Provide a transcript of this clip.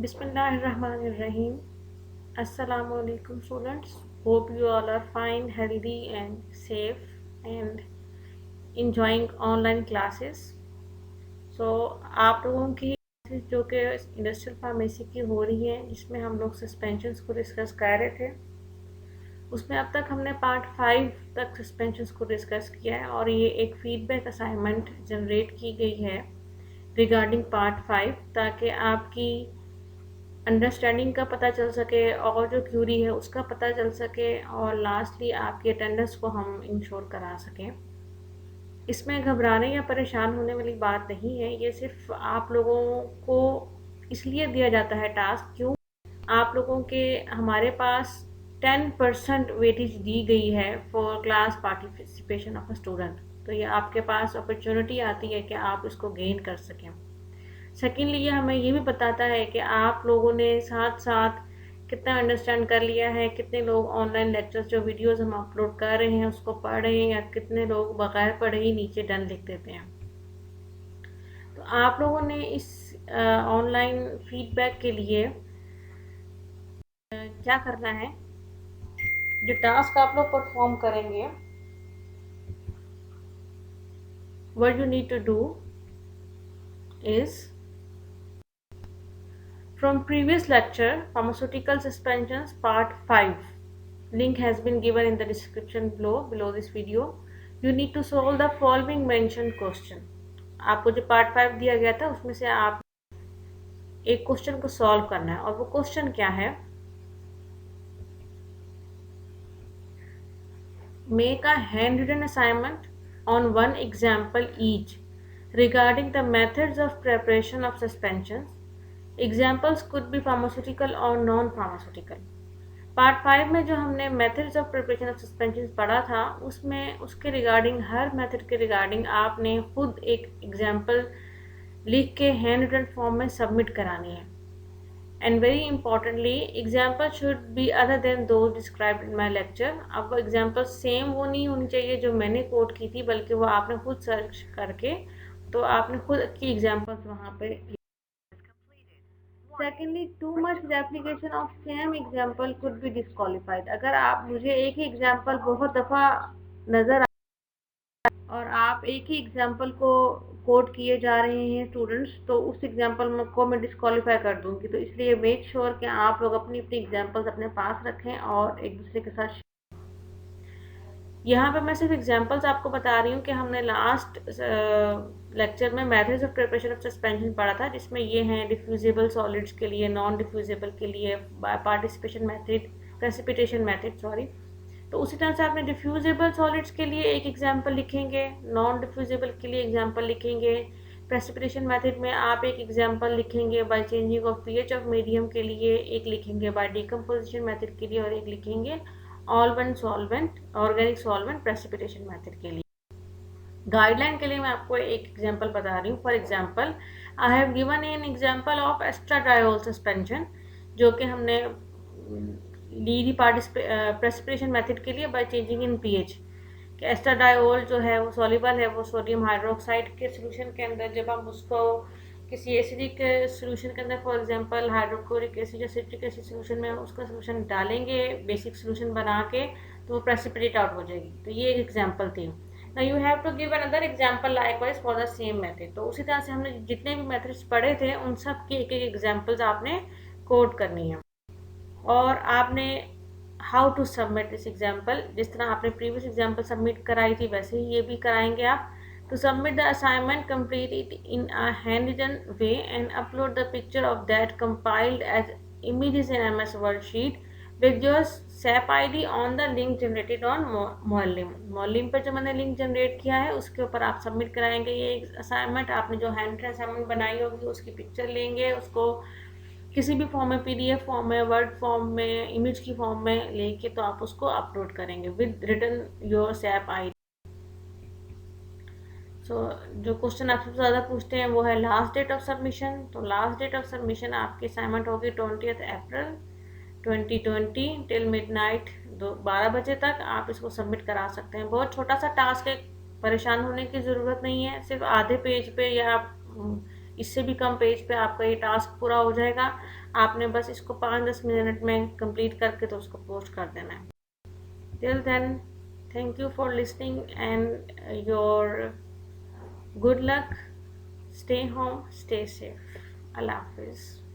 Bismillahirrahmanirrahim. Assalamu alaikum students. Hope you all are fine, healthy and safe and enjoying online classes. So आप लोगों की classes जो कि industrial pharmacy की हो रही है, जिसमें हम लोग सस्पेंशंस को डिस्कस कर रहे थे, उसमें अब तक हमने पार्ट 5 तक सस्पेंशंस को डिस्कस किया है और ये एक फीडबैक असाइनमेंट जनरेट की गई है रिगार्डिंग पार्ट 5, ताकि आपकी अंडरस्टैंडिंग का पता चल सके और जो क्यूरी है उसका पता चल सके और लास्टली आपकी अटेंडेंस को हम इंश्योर करा सकें। इसमें घबराने या परेशान होने वाली बात नहीं है, ये सिर्फ आप लोगों को इसलिए दिया जाता है टास्क, क्यों आप लोगों के हमारे पास 10% वेटेज दी गई है for class participation of a student. तो ये आपके पास अपॉर्चुनिटी आती है कि आप इसको गेन कर सकें। सेकेंडली ये हमें ये भी बताता है कि आप लोगों ने साथ साथ कितना अंडरस्टैंड कर लिया है, कितने लोग ऑनलाइन लेक्चर्स जो वीडियोस हम अपलोड कर रहे हैं उसको पढ़ रहे हैं, या कितने लोग बगैर पढ़े ही नीचे डन लिख देते हैं। तो आप लोगों ने इस ऑनलाइन फीडबैक के लिए क्या करना है, जो टास्क आप लोग परफॉर्म करेंगे, what you need to do is from previous lecture pharmaceutical suspensions part 5, link has been given in the description below this video. You need to solve the following mentioned question. आपको जो part 5 दिया गया था उसमें से आप एक question को सॉल्व करना है, और वो क्वेश्चन क्या है, make a handwritten assignment on one example each regarding the methods of preparation of suspensions. Examples could be pharmaceutical or non-pharmaceutical. Part 5 में जो हमने methods of preparation of suspension पढ़ा था, उसमें उसके रिगार्डिंग हर मेथड के रिगार्डिंग आपने खुद एक एग्जाम्पल लिख के हैंड रिटन फॉर्म में सबमिट करानी है। And very importantly example should be other than those described in my lecture. अब वो एग्जाम्पल सेम वो नहीं होनी चाहिए जो मैंने कोट की थी, बल्कि वो आपने खुद सर्च करके, तो आपने खुद की एग्जाम्पल्स वहाँ पे। Secondly too much replication of same example could be disqualified. अगर आप मुझे एक ही एग्जाम्पल बहुत दफ़ा नज़र और आप एक ही एग्जाम्पल को कोट किए जा रहे हैं स्टूडेंट्स, तो उस एग्जाम्पल को मैं डिस्क्वालीफाई कर दूंगी। तो इसलिए मेक श्योर कि आप लोग अपनी अपनी एग्जाम्पल्स अपने पास रखें और एक दूसरे के साथ। यहाँ पे मैं सिर्फ एग्जाम्पल्स आपको बता रही हूँ कि हमने लास्ट लेक्चर में methods of preparation of suspension पढ़ा था, जिसमें ये हैं डिफ्यूजिबल सॉलिड्स के लिए, नॉन डिफ्यूजिबल के लिए, participation method, precipitation method, sorry. तो उसी तरह से आपने डिफ्यूजिबल सॉलिड्स के लिए एक एग्जाम्पल लिखेंगे, नॉन डिफ्यूजिबल के लिए एग्जाम्पल लिखेंगे, प्रेसिपिटेशन मेथड में आप एक एग्जाम्पल लिखेंगे by changing of pH of medium के लिए, एक लिखेंगे बाय डिकम्पोजिशन मेथड के लिए, और एक लिखेंगे ऑल्वेंट solvent, organic solvent precipitation method के लिए। गाइडलाइन के लिए मैं आपको एक एग्जांपल बता रही हूँ। For example I have given an example of estradiol suspension, जो कि हमने ली थी प्रेसिपिटेशन मेथड के लिए बाय चेंजिंग इन पीएच। कि एस्ट्राडायोल जो है वो सॉल्युबल है, वो सोडियम हाइड्रोक्साइड के सोल्यूशन के अंदर जब हम उसको किसी एसिडिक सोल्यूशन के अंदर, फॉर एग्जांपल हाइड्रोक्लोरिक एसिड या सिट्रिक एसिड सोल्यूशन में उसका सोल्यूशन डालेंगे बेसिक सोल्यूशन बना के, तो वो प्रेसिपिटेट आउट हो जाएगी। तो ये एक एग्जांपल थी। Now you have to give another example likewise for the same method. तो उसी तरह से हमने जितने भी मेथड्स पढ़े थे उन सब की एक एक एग्जांपल्स आपने कोड करनी है, और आपने how to submit this example, जिस तरह आपने प्रीवियस एग्जांपल सबमिट कराई थी वैसे ही ये भी कराएंगे आप। To submit the assignment, complete it in a handwritten way and upload the picture of that compiled as images in MS Word sheet with your SAP ID on the link generated on Moelim. Moelim पर जो मैंने link generate किया है उसके ऊपर आप submit कराएंगे ये असाइनमेंट। आपने जो हैंड रिटन असाइनमेंट बनाई होगी उसकी पिक्चर लेंगे, उसको किसी भी फॉर्म में, पीडीएफ फॉर्म में, वर्ड फॉर्म में, इमेज की फॉर्म में लेके तो आप उसको अपलोड करेंगे with written your SAP ID। जो क्वेश्चन आपसे ज़्यादा पूछते हैं वो है लास्ट डेट ऑफ सबमिशन। तो लास्ट डेट ऑफ सबमिशन आपकी असाइनमेंट होगी 20 अप्रैल 2020 टिल मिडनाइट 12 बजे तक आप इसको सबमिट करा सकते हैं। बहुत छोटा सा टास्क है, परेशान होने की ज़रूरत नहीं है। सिर्फ आधे पेज पे या इससे भी कम पेज पे आपका ये टास्क पूरा हो जाएगा। आपने बस इसको 5-10 मिनट में कंप्लीट करके तो उसको पोस्ट कर देना है। Till then, thank you for listening and your good luck. Stay home, stay safe. अल्लाह हाफिज़।